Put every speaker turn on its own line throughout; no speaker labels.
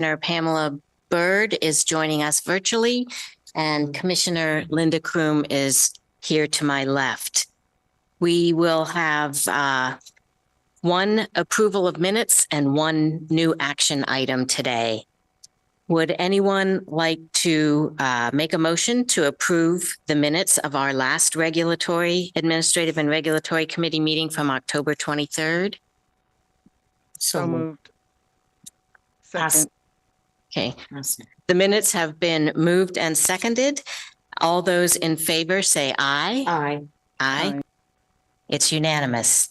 Pamela Bird is joining us virtually, and Commissioner Linda Kroom is here to my left. We will have one approval of minutes and one new action item today. Would anyone like to make a motion to approve the minutes of our last Administrative and Regulatory Committee meeting from October 23rd?
So moved. Second.
Okay. The minutes have been moved and seconded. All those in favor say aye.
Aye.
Aye. It's unanimous.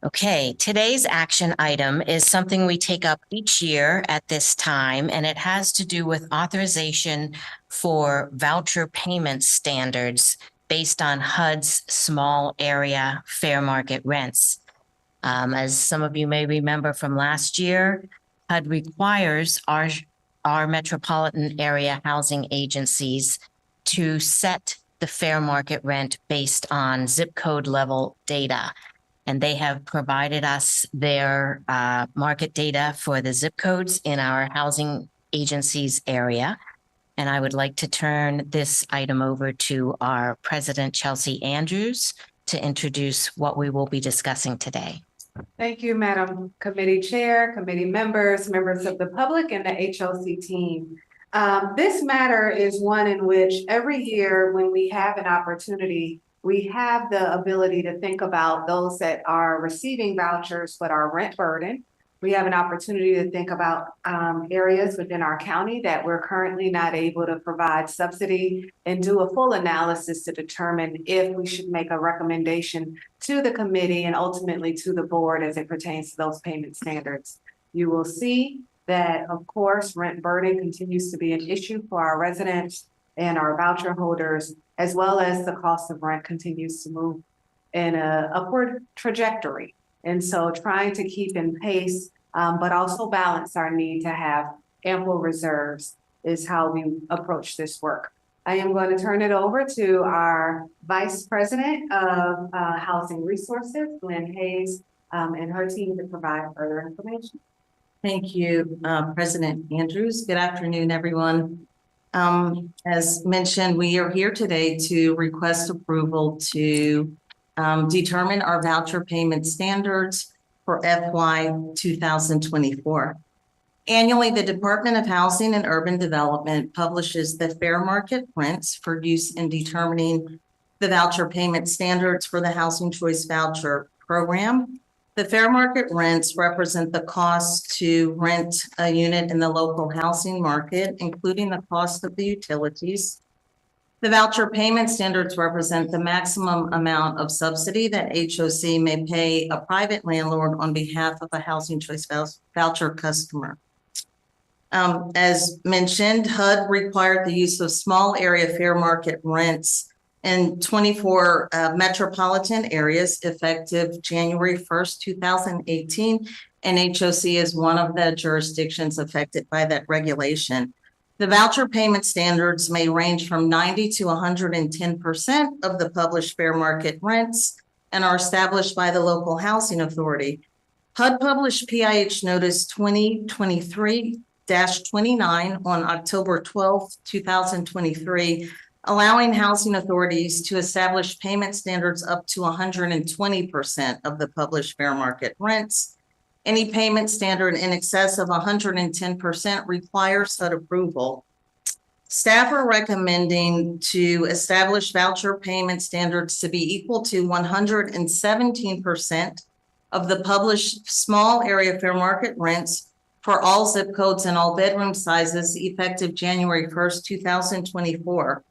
Okay, today's action item is something we take up each year at this time, and it has to do with authorization for voucher payment standards based on HUD's small area fair market rents. As some of you may remember from last year, HUD requires our metropolitan area housing agencies to set the fair market rent based on zip code level data. And they have provided us their market data for the zip codes in our housing agencies area. And I would like to turn this item over to our President, Chelsea Andrews, to introduce what we will be discussing today.
Thank you, Madam Committee Chair, committee members, members of the public, and the HOC team. This matter is one in which every year when we have an opportunity, we have the ability to think about those that are receiving vouchers but are rent burdened. We have an opportunity to think about areas within our county that we're currently not able to provide subsidy, and do a full analysis to determine if we should make a recommendation to the committee and ultimately to the board as it pertains to those payment standards. You will see that, of course, rent burden continues to be an issue for our residents and our voucher holders, as well as the cost of rent continues to move in an upward trajectory. And so trying to keep in pace, but also balance our need to have ample reserves is how we approach this work. I am going to turn it over to our Vice President of Housing Resources, Lynn Hayes, and her team to provide further information.
Thank you, President Andrews. Good afternoon, everyone. As mentioned, we are here today to request approval to determine our voucher payment standards for FY 2024. Annually, the Department of Housing and Urban Development publishes the fair market rents for use in determining the voucher payment standards for the Housing Choice Voucher Program. The fair market rents represent the cost to rent a unit in the local housing market, including the cost of the utilities. The voucher payment standards represent the maximum amount of subsidy that HOC may pay a private landlord on behalf of a Housing Choice Voucher customer. As mentioned, HUD required the use of small area fair market rents in 24 metropolitan areas effective January 1st, 2018, and HOC is one of the jurisdictions affected by that regulation. The voucher payment standards may range from 90 to 110% of the published fair market rents and are established by the local housing authority. HUD published PIH Notice 2023-29 on October 12, 2023, allowing housing authorities to establish payment standards up to 120% of the published fair market rents. Any payment standard in excess of 110% requires HUD approval. Staff are recommending to establish voucher payment standards to be equal to 117% of the published small area fair market rents for all zip codes and all bedroom sizes effective January 1st, 2024.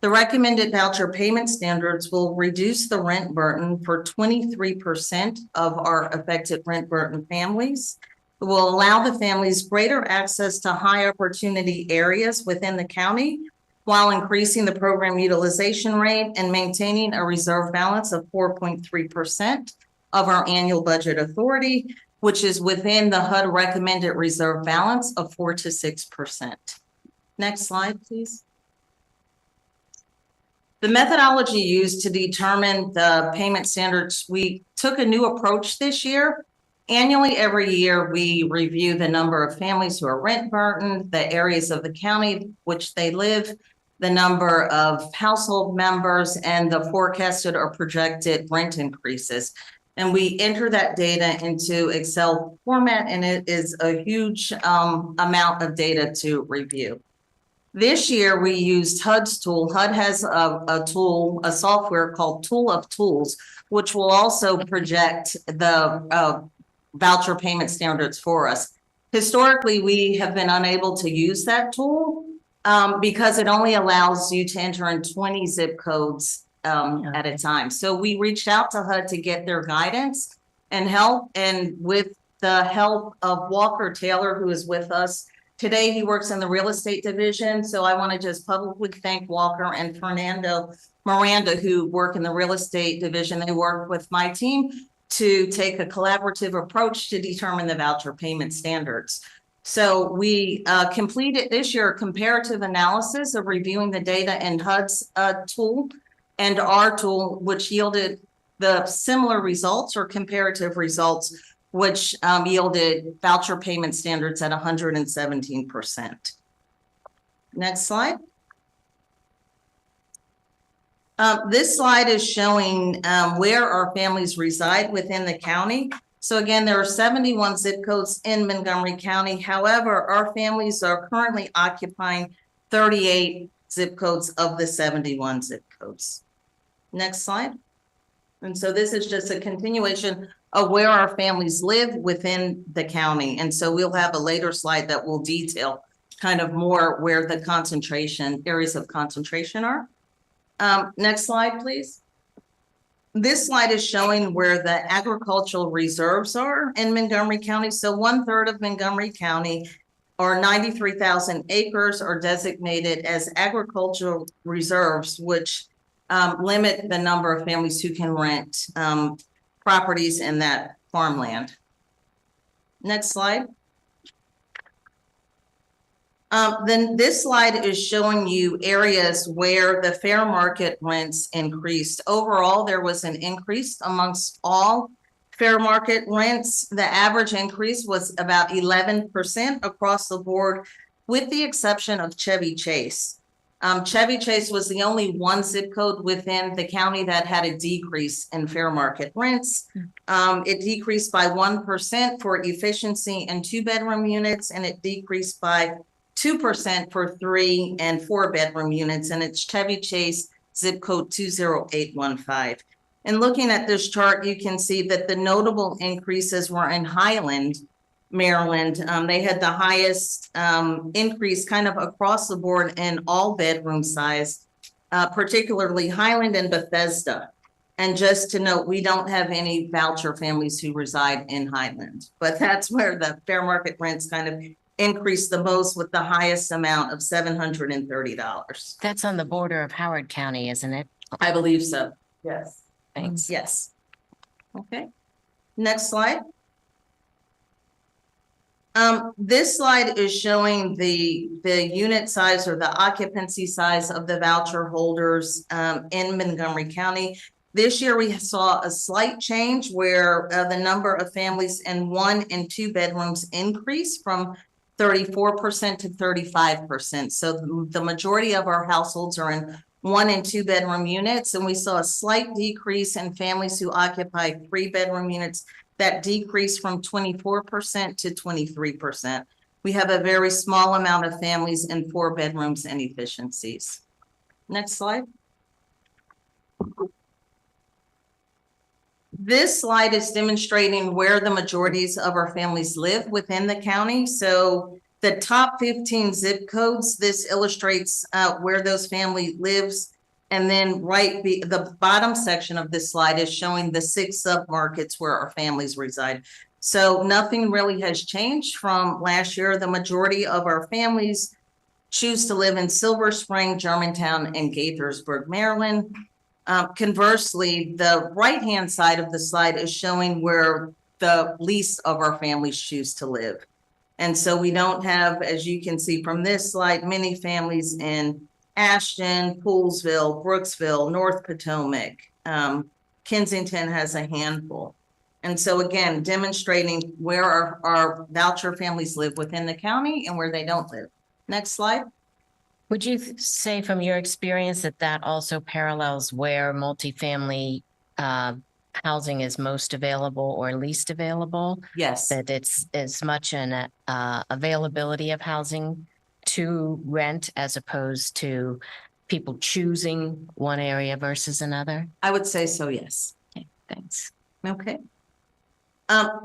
The recommended voucher payment standards will reduce the rent burden for 23% of our affected rent burden families. It will allow the families greater access to high opportunity areas within the county while increasing the program utilization rate and maintaining a reserve balance of 4.3% of our annual budget authority, which is within the HUD recommended reserve balance of 4 to 6%. Next slide, please. The methodology used to determine the payment standards, we took a new approach this year Annually, every year, we review the number of families who are rent burdened, the areas of the county which they live, the number of household members, and the forecasted or projected rent increases. And we enter that data into Excel format, and it is a huge amount of data to review. This year, we used HUD's tool. HUD has a tool, a software called Tool of Tools, which will also project the voucher payment standards for us. Historically, we have been unable to use that tool because it only allows you to enter in 20 zip codes at a time. So we reached out to HUD to get their guidance and help. And with the help of Walker Taylor, who is with us today, he works in the real estate division. So I want to just publicly thank Walker and Fernando Miranda, who work in the real estate division. They work with my team to take a collaborative approach to determine the voucher payment standards. So we completed this year a comparative analysis of reviewing the data in HUD's tool and our tool, which yielded the similar results or comparative results, which yielded voucher payment standards at 117%. Next slide. This slide is showing where our families reside within the county. So again, there are 71 zip codes in Montgomery County. However, our families are currently occupying 38 zip codes of the 71 zip codes. Next slide. And so this is just a continuation of where our families live within the county. And so we'll have a later slide that will detail kind of more where the concentration, areas of concentration are. Next slide, please. This slide is showing where the agricultural reserves are in Montgomery County. So 1/3 of Montgomery County, or 93,000 acres, are designated as agricultural reserves, which limit the number of families who can rent properties in that farmland. Next slide. Then this slide is showing you areas where the fair market rents increased. Overall, there was an increase amongst all fair market rents. The average increase was about 11% across the board, with the exception of Chevy Chase. Chevy Chase was the only one zip code within the county that had a decrease in fair market rents. It decreased by 1% for efficiency and 2-bedroom units, and it decreased by 2% for 3 and 4-bedroom units, and it's Chevy Chase zip code 20815. And looking at this chart, you can see that the notable increases were in Highland, Maryland. They had the highest increase kind of across the board in all bedroom size, particularly Highland and Bethesda. And just to note, we don't have any voucher families who reside in Highland, but that's where the fair market rents kind of increased the most, with the highest amount of $730.
That's on the border of Howard County, isn't it?
I believe so. Yes.
Thanks.
Yes. Okay. Next slide. This slide is showing the unit size or the occupancy size of the voucher holders in Montgomery County. This year, we saw a slight change where the number of families in 1 and 2 bedrooms increased from 34% to 35%. So the majority of our households are in 1 and 2 bedroom units, and we saw a slight decrease in families who occupy 3-bedroom units. That decreased from 24% to 23%. We have a very small amount of families in 4 bedrooms and efficiencies. Next slide. This slide is demonstrating where the majorities of our families live within the county. So the top 15 zip codes, this illustrates where those family lives. And then the bottom section of this slide is showing the 6 submarkets where our families reside. So nothing really has changed from last year. The majority of our families choose to live in Silver Spring, Germantown, and Gaithersburg, Maryland. Conversely, the right-hand side of the slide is showing where the least of our families choose to live. And so we don't have, as you can see from this slide, many families in Ashton, Poolsville, Brooksville, North Potomac. Kensington has a handful. And so again, demonstrating where our voucher families live within the county and where they don't live. Next slide.
Would you say from your experience that that also parallels where multifamily housing is most available or least available?
Yes,
That it's as much an availability of housing to rent as opposed to people choosing one area versus another?
I would say so, yes.
Okay, thanks.
Okay.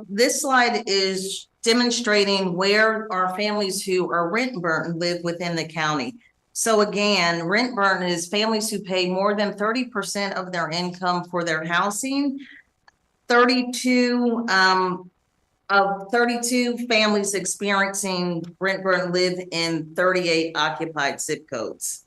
This slide is demonstrating where our families who are rent burdened live within the county. So again, rent burden is families who pay more than 30% of their income for their housing. 32 of 32 families experiencing rent burden live in 38 occupied zip codes.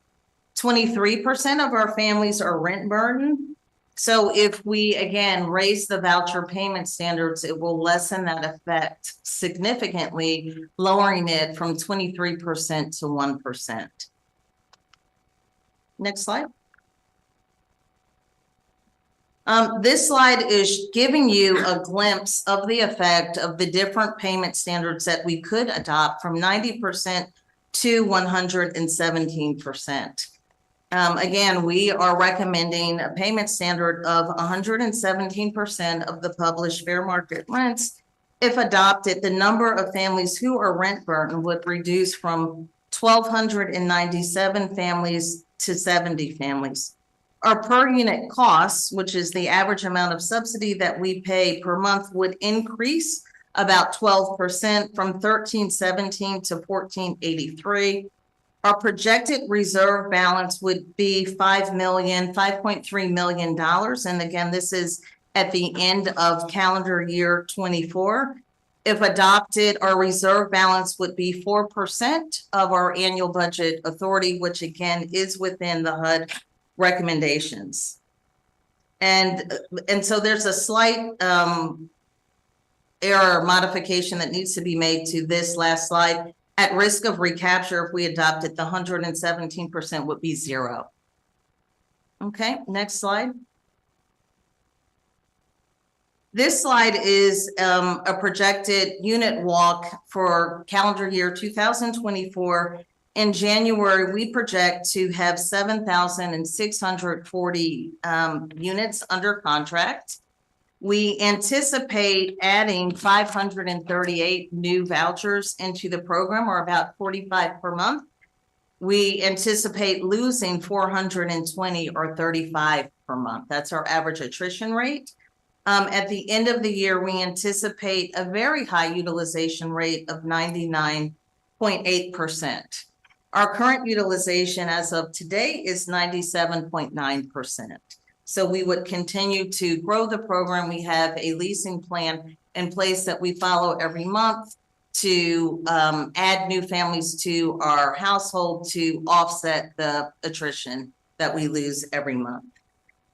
23% of our families are rent burdened. So if we, again, raise the voucher payment standards, it will lessen that effect significantly, lowering it from 23% to 1%. Next slide. This slide is giving you a glimpse of the effect of the different payment standards that we could adopt from 90% to 117%. Again, we are recommending a payment standard of 117% of the published fair market rents. If adopted, the number of families who are rent burdened would reduce from 1,297 families to 70 families. Our per unit costs, which is the average amount of subsidy that we pay per month, would increase about 12% from 1,317 to 1,483. Our projected reserve balance would be $5.3 million. And again, this is at the end of calendar year 24. If adopted, our reserve balance would be 4% of our annual budget authority, which again is within the HUD recommendations. And so there's a slight error modification that needs to be made to this last slide. At risk of recapture, if we adopted the 117% would be 0. Okay, next slide. This slide is a projected unit walk for calendar year 2024. In January, we project to have 7,640 units under contract. We anticipate adding 538 new vouchers into the program, or about 45 per month. We anticipate losing 420 or 35 per month. That's our average attrition rate. At the end of the year, we anticipate a very high utilization rate of 99.8%. Our current utilization as of today is 97.9%. So we would continue to grow the program. We have a leasing plan in place that we follow every month to add new families to our household to offset the attrition that we lose every month.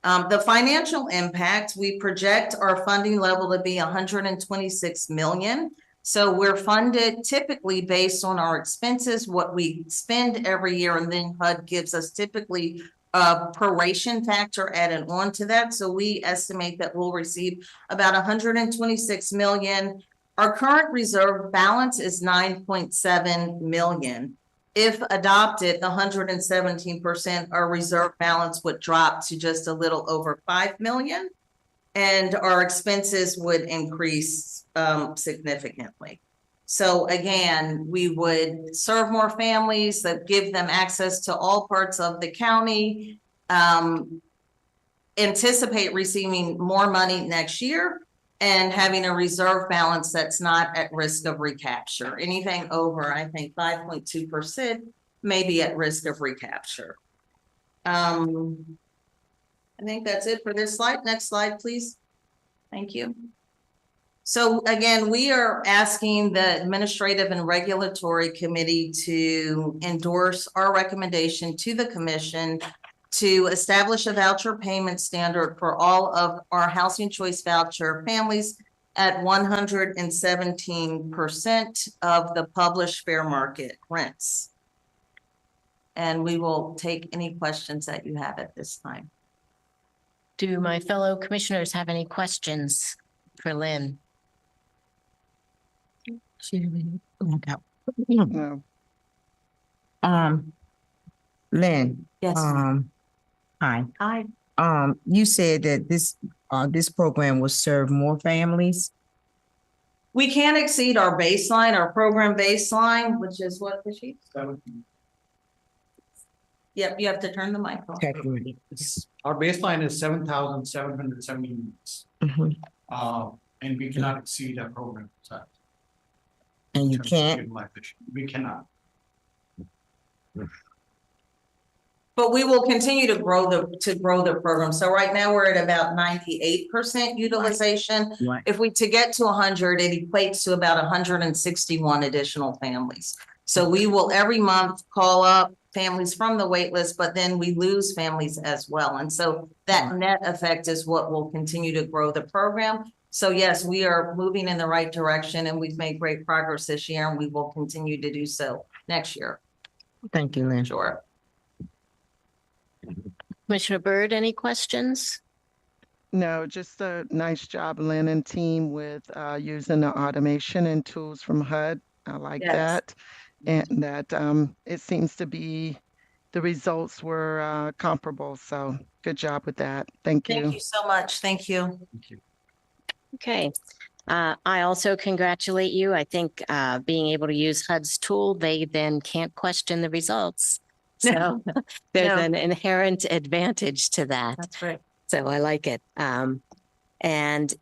The financial impact, we project our funding level to be $126 million. So we're funded typically based on our expenses, what we spend every year, and then HUD gives us typically a proration factor added on to that. So we estimate that we'll receive about $126 million. Our current reserve balance is $9.7 million. If adopted, the 117%, our reserve balance would drop to just a little over $5 million, and our expenses would increase significantly. So again, we would serve more families, that give them access to all parts of the county, anticipate receiving more money next year, and having a reserve balance that's not at risk of recapture. Anything over, I think, 5.2% may be at risk of recapture. I think that's it for this slide. Next slide, please. Thank you. So again, we are asking the Administrative and Regulatory Committee to endorse our recommendation to the Commission to establish a voucher payment standard for all of our housing choice voucher families at 117% of the published fair market rents. And we will take any questions that you have at this time.
Do my fellow commissioners have any questions? for Lynn.
She didn't look out.
No.
Lynn,
Yes.
hi.
Hi.
You said that this program will serve more families.
We can't exceed our baseline, our program baseline, which is what the sheet? Yep, you have to turn the mic on.
Technically.
Our baseline is 7,770 units,
Mhm.
and we cannot exceed our program size.
And you
in terms of
can't,
utilization. We cannot.
But we will continue to grow the program. So right now we're at about 98% utilization.
right,
If we to get to 100, it equates to about 161 additional families. So we will every month call up families from the wait list, but then we lose families as well. And so that net effect is what will continue to grow the program. So yes, we are moving in the right direction and we've made great progress this year and we will continue to do so next year.
thank you, Lynn.
Sure.
Commissioner Byrd, any questions?
No, just a nice job, Lynn and team, with using the automation and tools from HUD. I like
Yes.
that. And that it seems to be the results were comparable. So good job with that. Thank
Thank
you.
you so much. Thank you.
Thank you.
Okay. I also congratulate you. I think being able to use HUD's tool, they then can't question the results. So there's
No.
an inherent advantage to that.
That's right.
So I like it. And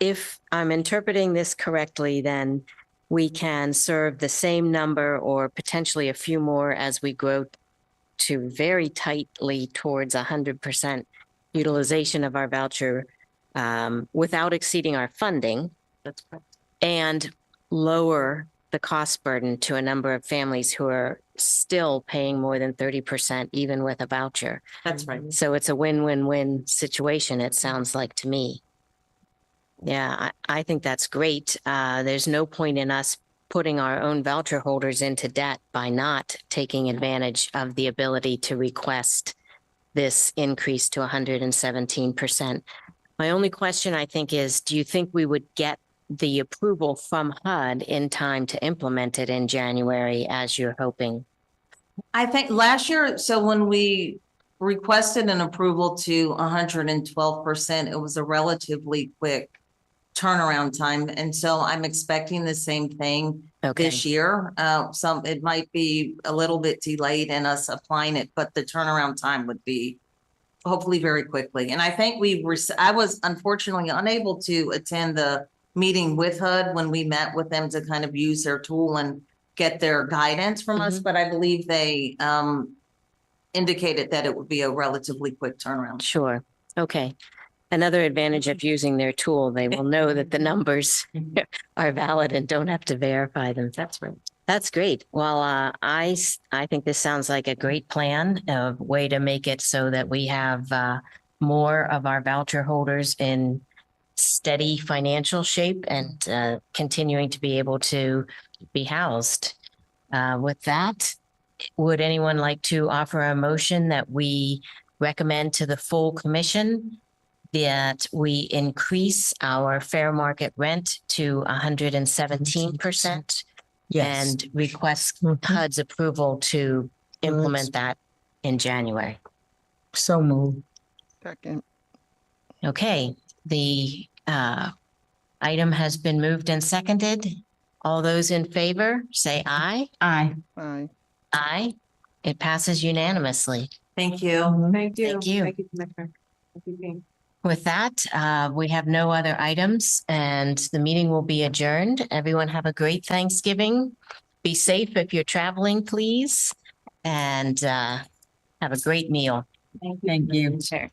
if I'm interpreting this correctly, then we can serve the same number or potentially a few more as we grow to very tightly towards 100% utilization of our voucher without exceeding our funding.
That's correct.
And lower the cost burden to a number of families who are still paying more than 30% even with a voucher.
That's right.
So it's a win-win-win situation, it sounds like to me. Yeah, I think that's great. There's no point in us putting our own voucher holders into debt by not taking advantage of the ability to request this increase to 117%. My only question, I think, is do you think we would get the approval from HUD in time to implement it in January as you're hoping?
I think last year, so when we requested an approval to 112%, it was a relatively quick turnaround time. And so I'm expecting the same thing
Okay,
this year. It might be a little bit delayed in us applying it, but the turnaround time would be hopefully very quickly. And I think I was unfortunately unable to attend the meeting with HUD when we met with them to kind of use their tool and get their guidance from us, but I believe they indicated that it would be a relatively quick turnaround.
sure. Okay. Another advantage of using their tool, they will know that the numbers are valid and don't have to verify them.
That's right.
That's great. Well, I think this sounds like a great plan, a way to make it so that we have more of our voucher holders in steady financial shape and continuing to be able to be housed. With that, would anyone like to offer a motion that we recommend to the full commission that we increase our fair market rent to 117%?
Yes.
And request
Mhm.
HUD's approval to implement that in January.
So moved.
Second.
Okay, the item has been moved and seconded. All those in favor, say aye.
Aye.
Bye.
Aye. It passes unanimously.
Thank you.
Thank you.
Thank you.
Thank you, Commissioner. Thank you, team.
With that, we have no other items and the meeting will be adjourned. Everyone have a great Thanksgiving. Be safe if you're traveling, please, and have a great meal.
Thank you.
Thank you.
Sure.